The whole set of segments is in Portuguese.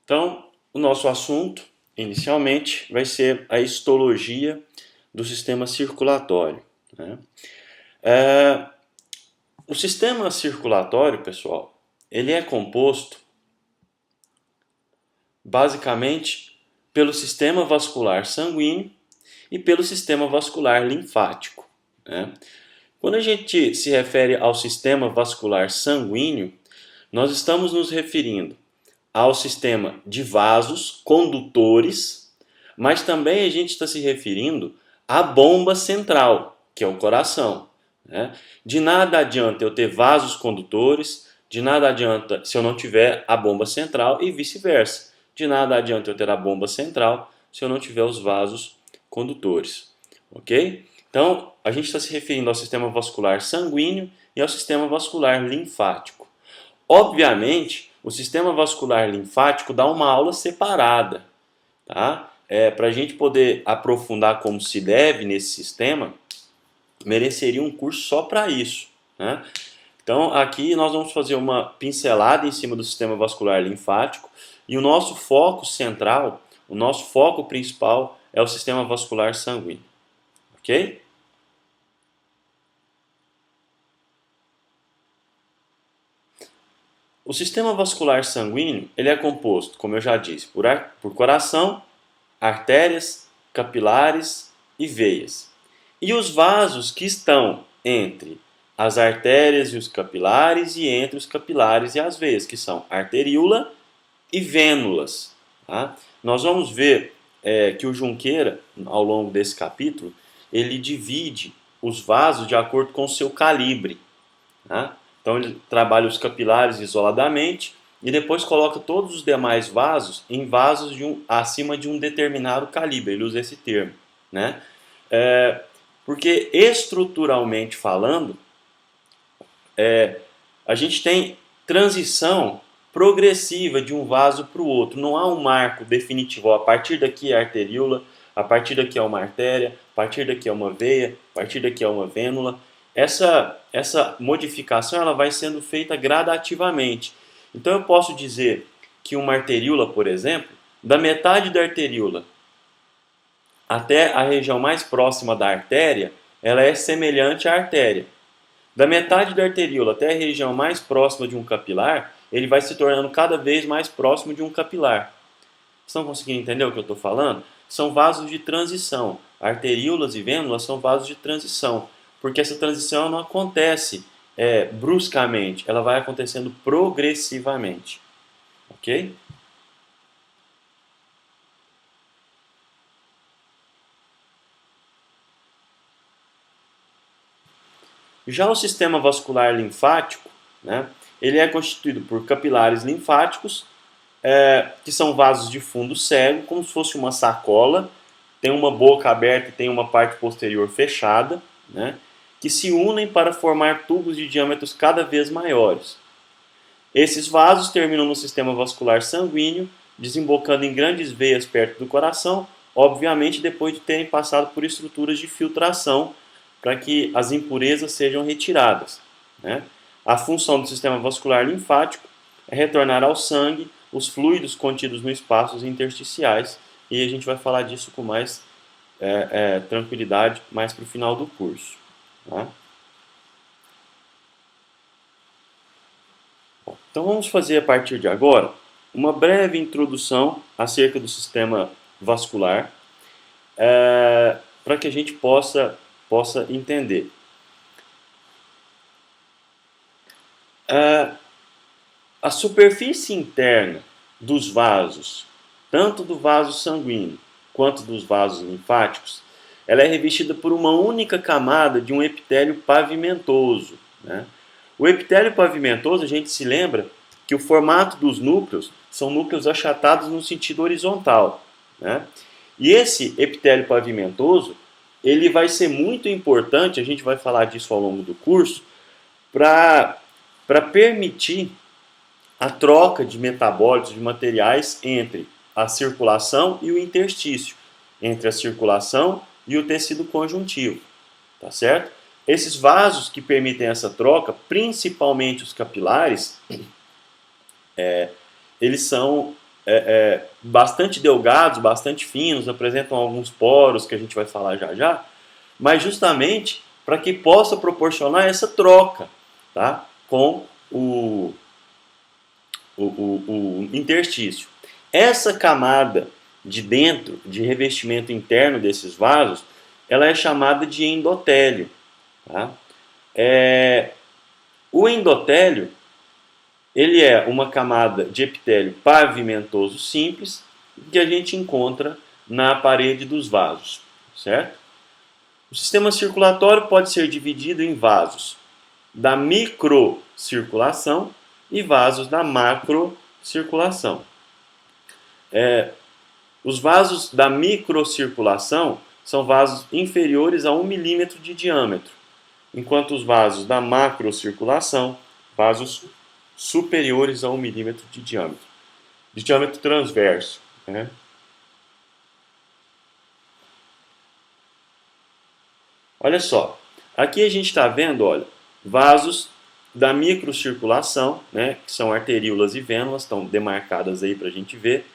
Então, o nosso assunto, inicialmente, vai ser a histologia do sistema circulatório, né? O sistema circulatório, pessoal, ele é composto basicamente pelo sistema vascular sanguíneo e pelo sistema vascular linfático, né? Quando a gente se refere ao sistema vascular sanguíneo, nós estamos nos referindo ao sistema de vasos condutores, mas também a gente está se referindo à bomba central, que é o coração, né? De nada adianta eu ter vasos condutores, de nada adianta se eu não tiver a bomba central e vice-versa. De nada adianta eu ter a bomba central se eu não tiver os vasos condutores, ok? Então, a gente está se referindo ao sistema vascular sanguíneo e ao sistema vascular linfático. Obviamente, o sistema vascular linfático dá uma aula separada, tá? Para a gente poder aprofundar como se deve nesse sistema, mereceria um curso só para isso, né? Então, aqui nós vamos fazer uma pincelada em cima do sistema vascular linfático e o nosso foco central, o nosso foco principal é o sistema vascular sanguíneo, ok? O sistema vascular sanguíneo ele é composto, como eu já disse, por coração, artérias, capilares e veias. E os vasos que estão entre as artérias e os capilares e entre os capilares e as veias, que são arteríola e vênulas. Tá? Nós vamos ver que o Junqueira, ao longo desse capítulo, ele divide os vasos de acordo com o seu calibre. Tá? Então ele trabalha os capilares isoladamente e depois coloca todos os demais vasos em vasos acima de um determinado calibre. Ele usa esse termo, né? Porque estruturalmente falando, a gente tem transição progressiva de um vaso para o outro. Não há um marco definitivo. A partir daqui é a arteríola, a partir daqui é uma artéria, a partir daqui é uma veia, a partir daqui é uma vênula. Essa modificação ela vai sendo feita gradativamente. Então eu posso dizer que uma arteríola, por exemplo, da metade da arteríola até a região mais próxima da artéria, ela é semelhante à artéria. Da metade da arteríola até a região mais próxima de um capilar, ele vai se tornando cada vez mais próximo de um capilar. Vocês estão conseguindo entender o que eu estou falando? São vasos de transição. Arteríolas e vênulas são vasos de transição. Porque essa transição não acontece bruscamente, ela vai acontecendo progressivamente. Ok? Já o sistema vascular linfático, né, ele é constituído por capilares linfáticos, que são vasos de fundo cego, como se fosse uma sacola, tem uma boca aberta e tem uma parte posterior fechada, né, que se unem para formar tubos de diâmetros cada vez maiores. Esses vasos terminam no sistema vascular sanguíneo, desembocando em grandes veias perto do coração, obviamente depois de terem passado por estruturas de filtração para que as impurezas sejam retiradas, né? A função do sistema vascular linfático é retornar ao sangue os fluidos contidos nos espaços intersticiais, e a gente vai falar disso com mais tranquilidade mais para o final do curso. Tá? Então vamos fazer a partir de agora uma breve introdução acerca do sistema vascular, para que a gente possa entender. A superfície interna dos vasos, tanto do vaso sanguíneo quanto dos vasos linfáticos, ela é revestida por uma única camada de um epitélio pavimentoso, né? O epitélio pavimentoso, a gente se lembra que o formato dos núcleos são núcleos achatados no sentido horizontal, né? E esse epitélio pavimentoso, ele vai ser muito importante, a gente vai falar disso ao longo do curso, para permitir a troca de metabólitos, de materiais entre a circulação e o interstício, entre a circulação e o tecido conjuntivo, tá certo? Esses vasos que permitem essa troca, principalmente os capilares, eles são bastante delgados, bastante finos, apresentam alguns poros que a gente vai falar já já, mas justamente para que possa proporcionar essa troca, tá, com o interstício. Essa camada de dentro, de revestimento interno desses vasos, ela é chamada de endotélio. Tá? O endotélio, ele é uma camada de epitélio pavimentoso simples que a gente encontra na parede dos vasos, certo? O sistema circulatório pode ser dividido em vasos da microcirculação e vasos da macrocirculação. Os vasos da microcirculação são vasos inferiores a 1 milímetro de diâmetro, enquanto os vasos da macrocirculação, vasos superiores a 1 milímetro de diâmetro transverso. Né? Olha só, aqui a gente está vendo, olha, vasos da microcirculação, né, que são arteríolas e vênulas, estão demarcadas aí para a gente ver,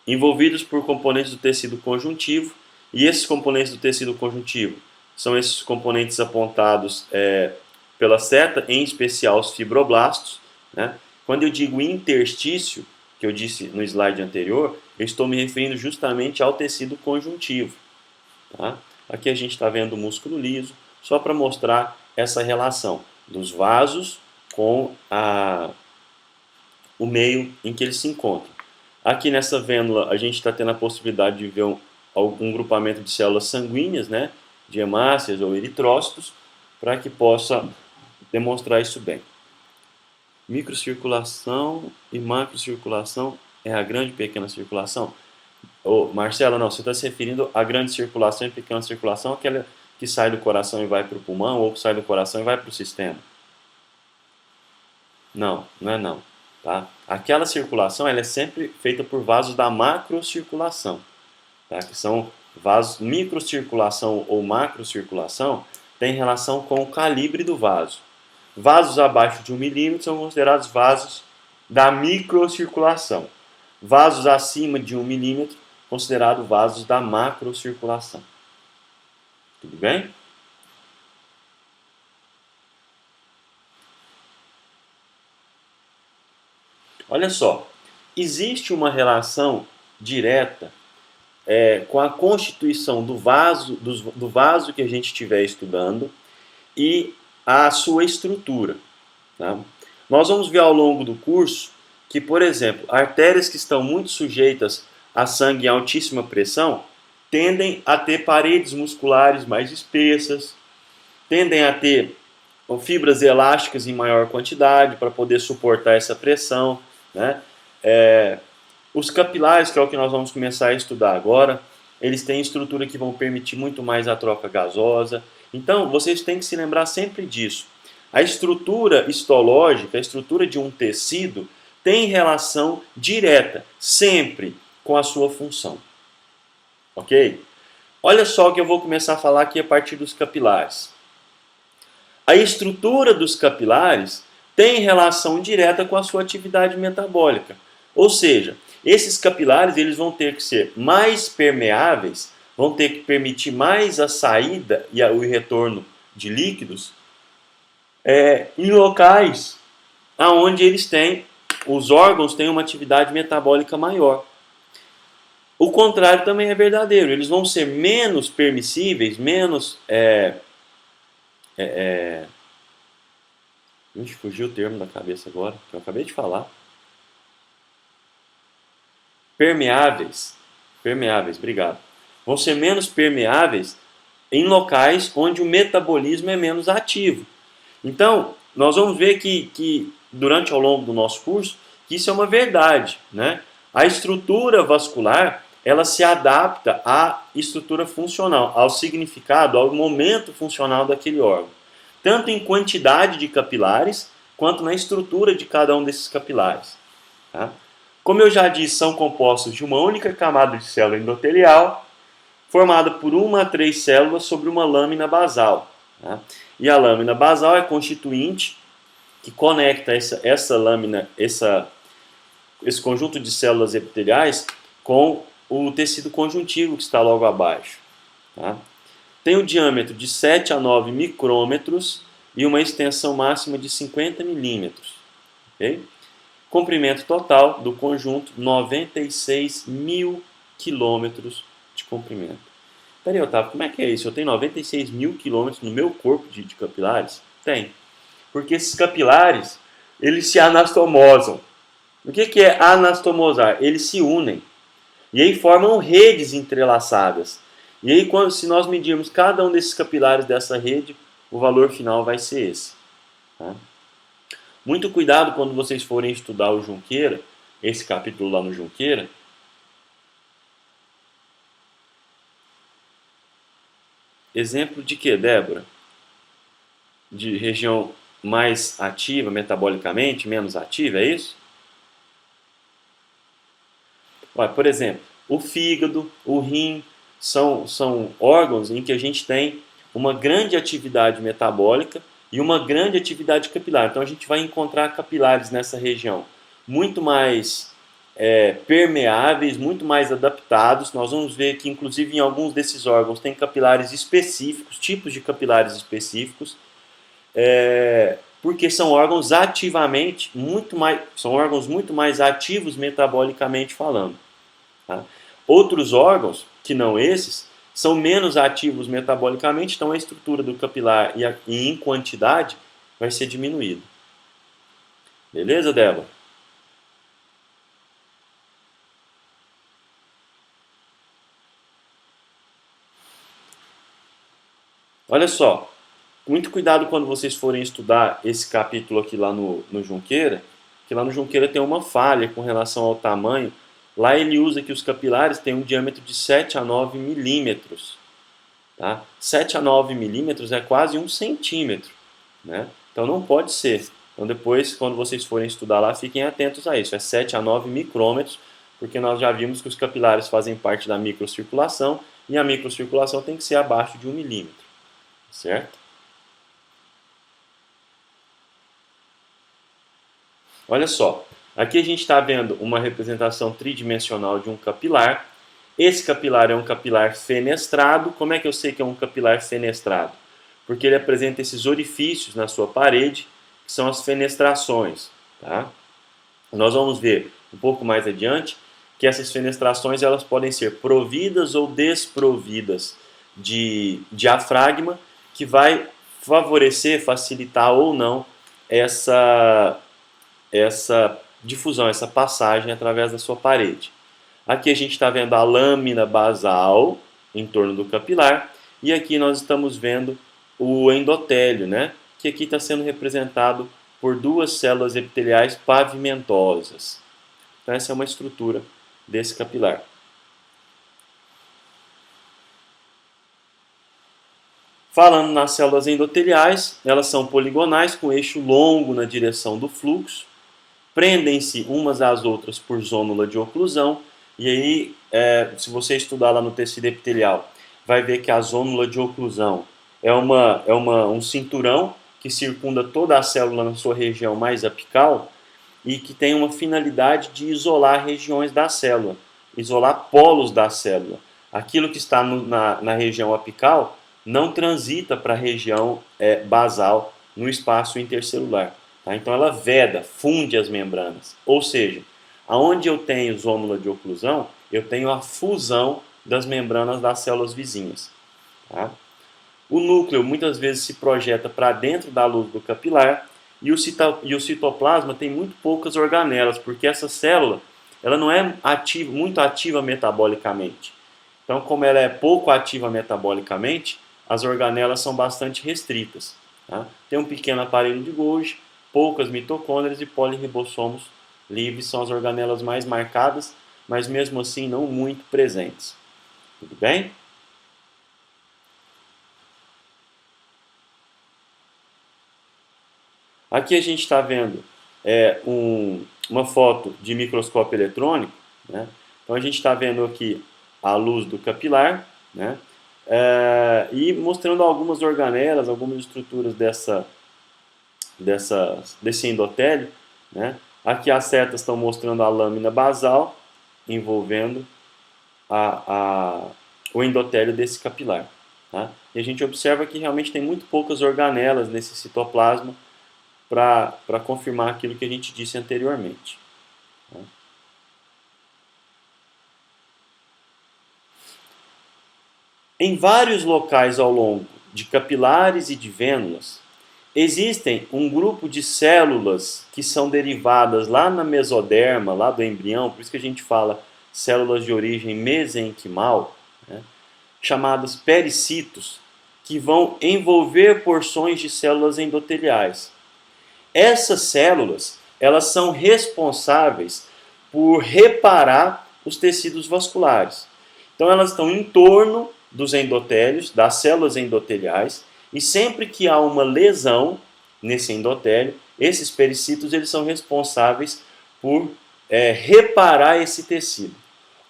envolvidos por componentes do tecido conjuntivo, e esses componentes do tecido conjuntivo são esses componentes apontados pela seta, em especial os fibroblastos. Né? Quando eu digo interstício, que eu disse no slide anterior, eu estou me referindo justamente ao tecido conjuntivo. Tá? Aqui a gente está vendo o músculo liso, só para mostrar essa relação dos vasos com o meio em que eles se encontram. Aqui nessa vênula a gente está tendo a possibilidade de ver um grupamento de células sanguíneas, né, de hemácias ou eritrócitos, para que possa demonstrar isso bem. Microcirculação e macrocirculação é a grande e pequena circulação? Marcela, não, você está se referindo à grande circulação e pequena circulação, aquela que sai do coração e vai para o pulmão, ou que sai do coração e vai para o sistema? Não, não é não. Tá? Aquela circulação ela é sempre feita por vasos da macrocirculação, tá? Que são vasos microcirculação ou macrocirculação, tem relação com o calibre do vaso. Vasos abaixo de 1 milímetro são considerados vasos da microcirculação. Vasos acima de 1 milímetro, considerados vasos da macrocirculação. Tudo bem? Olha só, existe uma relação direta com a constituição do vaso que a gente estiver estudando e a sua estrutura. Tá? Nós vamos ver ao longo do curso que, por exemplo, artérias que estão muito sujeitas a sangue em altíssima pressão tendem a ter paredes musculares mais espessas, tendem a ter fibras elásticas em maior quantidade para poder suportar essa pressão. Né? Os capilares, que é o que nós vamos começar a estudar agora, eles têm estrutura que vão permitir muito mais a troca gasosa. Então, vocês têm que se lembrar sempre disso. A estrutura histológica, a estrutura de um tecido, tem relação direta, sempre, com a sua função. Ok? Olha só o que eu vou começar a falar aqui a partir dos capilares. A estrutura dos capilares tem relação direta com a sua atividade metabólica. Ou seja, esses capilares eles vão ter que ser mais permeáveis, vão ter que permitir mais a saída e o retorno de líquidos em locais onde os órgãos têm uma atividade metabólica maior. O contrário também é verdadeiro, eles vão ser menos permissíveis, menos... fugiu o termo da cabeça agora, que eu acabei de falar. Permeáveis, obrigado. Vão ser menos permeáveis em locais onde o metabolismo é menos ativo. Então, nós vamos ver que durante ao longo do nosso curso, que isso é uma verdade. Né? A estrutura vascular, ela se adapta à estrutura funcional, ao significado, ao momento funcional daquele órgão. Tanto em quantidade de capilares, quanto na estrutura de cada um desses capilares. Tá? Como eu já disse, são compostos de uma única camada de célula endotelial, formada por 1 a 3 células sobre uma lâmina basal. Tá? E a lâmina basal é constituinte que conecta essa lâmina, esse conjunto de células epiteliais com o tecido conjuntivo que está logo abaixo. Tá? Tem um diâmetro de 7 a 9 micrômetros e uma extensão máxima de 50 milímetros. Okay? Comprimento total do conjunto, 96 mil quilômetros de comprimento. Peraí, Otávio, como é que é isso? Eu tenho 96 mil quilômetros no meu corpo de capilares? Tem. Porque esses capilares, eles se anastomosam. O que é anastomosar? Eles se unem. E aí formam redes entrelaçadas. E aí, se nós medirmos cada um desses capilares dessa rede, o valor final vai ser esse. Tá? Muito cuidado quando vocês forem estudar o Junqueira, esse capítulo lá no Junqueira. Exemplo de que, Débora? De região mais ativa metabolicamente, menos ativa, é isso? Olha, por exemplo, o fígado, o rim, são órgãos em que a gente tem uma grande atividade metabólica e uma grande atividade capilar. Então a gente vai encontrar capilares nessa região muito mais permeáveis, muito mais adaptados. Nós vamos ver que, inclusive, em alguns desses órgãos tem capilares específicos, tipos de capilares específicos, porque são órgãos ativamente são órgãos muito mais ativos metabolicamente falando. Tá? Outros órgãos, que não esses, são menos ativos metabolicamente, então a estrutura do capilar e em quantidade vai ser diminuída. Beleza, Débora? Olha só, muito cuidado quando vocês forem estudar esse capítulo aqui lá no Junqueira, que lá no Junqueira tem uma falha com relação ao tamanho. Lá ele usa que os capilares têm um diâmetro de 7 a 9 milímetros. Tá? 7 a 9 milímetros é quase 1 centímetro. Né? Então não pode ser. Então depois, quando vocês forem estudar lá, fiquem atentos a isso. É 7 a 9 micrômetros, porque nós já vimos que os capilares fazem parte da microcirculação e a microcirculação tem que ser abaixo de 1 milímetro. Certo? Olha só, aqui a gente está vendo uma representação tridimensional de um capilar. Esse capilar é um capilar fenestrado. Como é que eu sei que é um capilar fenestrado? Porque ele apresenta esses orifícios na sua parede, que são as fenestrações. Tá? Nós vamos ver um pouco mais adiante que essas fenestrações elas podem ser providas ou desprovidas de diafragma, que vai favorecer, facilitar ou não essa difusão, essa passagem através da sua parede. Aqui a gente está vendo a lâmina basal em torno do capilar e aqui nós estamos vendo o endotélio, né? Que aqui está sendo representado por duas células epiteliais pavimentosas. Então essa é uma estrutura desse capilar. Falando nas células endoteliais, elas são poligonais com eixo longo na direção do fluxo, prendem-se umas às outras por zônula de oclusão, e aí, se você estudar lá no tecido epitelial, vai ver que a zônula de oclusão é um cinturão que circunda toda a célula na sua região mais apical e que tem uma finalidade de isolar regiões da célula, isolar polos da célula. Aquilo que está na região apical não transita para a região basal no espaço intercelular. Tá? Então ela veda, funde as membranas. Ou seja, aonde eu tenho zônula de oclusão, eu tenho a fusão das membranas das células vizinhas. Tá? O núcleo muitas vezes se projeta para dentro da luz do capilar e o citoplasma tem muito poucas organelas, porque essa célula ela não é muito ativa metabolicamente. Então, como ela é pouco ativa metabolicamente, as organelas são bastante restritas. Tá? Tem um pequeno aparelho de Golgi, poucas mitocôndrias e poliribossomos livres são as organelas mais marcadas, mas mesmo assim não muito presentes. Tudo bem? Aqui a gente está vendo uma foto de microscópio eletrônico. Né? Então a gente está vendo aqui a luz do capilar, né? E mostrando algumas organelas, algumas estruturas desse endotélio, né? Aqui as setas estão mostrando a lâmina basal envolvendo o endotélio desse capilar. Tá? E a gente observa que realmente tem muito poucas organelas nesse citoplasma para confirmar aquilo que a gente disse anteriormente. Tá? Em vários locais ao longo de capilares e de vênulas, existem um grupo de células que são derivadas lá na mesoderma, lá do embrião, por isso que a gente fala células de origem mesenquimal, né, chamadas pericitos, que vão envolver porções de células endoteliais. Essas células, elas são responsáveis por reparar os tecidos vasculares. Então elas estão em torno dos endotélios, das células endoteliais, e sempre que há uma lesão nesse endotélio, esses pericitos eles são responsáveis por reparar esse tecido.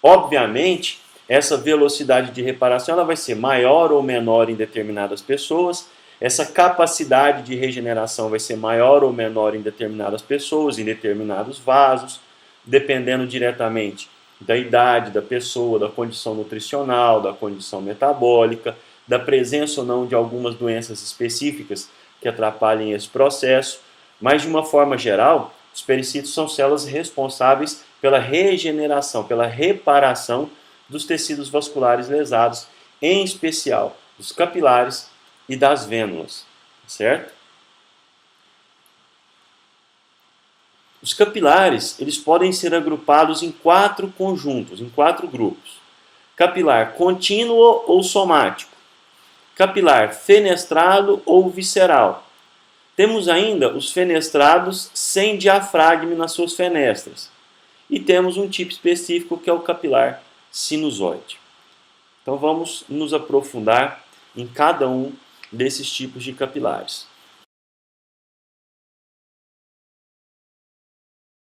Obviamente, essa velocidade de reparação ela vai ser maior ou menor em determinadas pessoas, essa capacidade de regeneração vai ser maior ou menor em determinadas pessoas, em determinados vasos, dependendo diretamente da idade da pessoa, da condição nutricional, da condição metabólica, da presença ou não de algumas doenças específicas que atrapalhem esse processo. Mas, de uma forma geral, os pericitos são células responsáveis pela regeneração, pela reparação dos tecidos vasculares lesados, em especial dos capilares e das vênulas, certo? Os capilares, eles podem ser agrupados em 4 conjuntos, em 4 grupos. Capilar contínuo ou somático. Capilar fenestrado ou visceral. Temos ainda os fenestrados sem diafragma nas suas fenestras. E temos um tipo específico que é o capilar sinusoide. Então vamos nos aprofundar em cada um desses tipos de capilares.